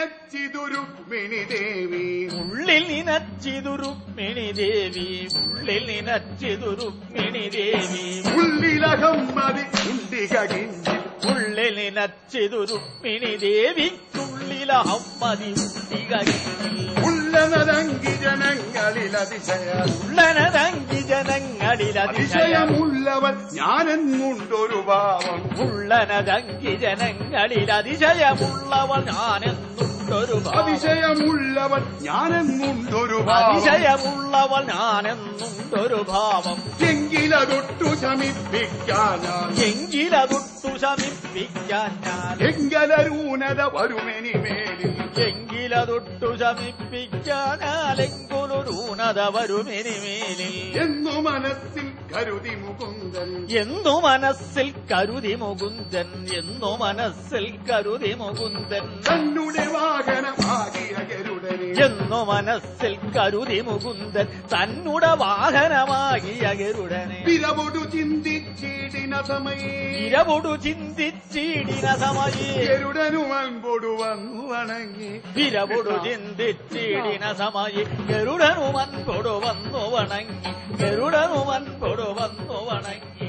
നിനച്ചിതു രുക്മിണി ദേവി ഉള്ളിൽ നിനച്ചിതു രുക്മിണി ദേവി ഉള്ളിൽ നിനച്ചിതു രുക്മിണി ദേവി ഉള്ളിലകം മതി ഉണ്ടിക കിഞ്ചിൽ ഉള്ളിൽ നിനച്ചിതു രുക്മിണി ദേവി ഉള്ളിലകം മതി ഉണ്ടിക ഉള്ളനതങ്കി ജനങ്ങളിൽ ഉള്ളനതങ്കി ജനങ്ങളിൽ അതിശയമുള്ളവൻ ഞാനെന്നുണ്ടൊരു ഭാവം ഉള്ളനതങ്കി ജനങ്ങളിൽ അതിശയമുള്ളവൻ ഞാനെന്നുണ്ടൊരു അതിശയമുള്ളവൻ ഞാനെന്നുണ്ടൊരു അതിശയമുള്ളവൻ ഞാനെന്നുണ്ടൊരു ഭാവം എങ്കിലതൊട്ടു ശമിപ്പിക്കാനാണ് എങ്കിലതൊട്ടു ശമിപ്പിക്കാൻ ഞാൻ എങ്കലരൂനത വരുമെനിമേലിൽ എങ്കിലതൊട്ടു ശമിപ്പിക്കാനാലെങ്കുലൂനത വരുമെനിമേലിൽ എന്നു മനസ്സിൽ കരുതി മുകുന്ദൻ എന്നു മനസ്സിൽ കരുതി മുകുന്ദൻ എന്നു മനസ്സിൽ കരുതി മുകുന്ദൻ തന്നുടെ വാഹനമാകിയ ഗരുഡനെ എന്നു മനസ്സിൽ കരുതി മുകുന്ദൻ തന്നുടെ വാഹനമാകിയ ഗരുഡനെ വിരവൊടു ചിന്തിച്ചിടിന സമയേ വിരവൊടു ചിന്തിച്ചിടിന സമയേ ഗരുഡനും അൻപൊടു വന്നു വണങ്ങി വിരവൊടു ചിന്തിച്ചിടിന സമയേ ഗരുഡനും അൻപൊടു വന്നു വണങ്ങി ഗരുഡനും അൻപൊടു വന്നു വണങ്ങി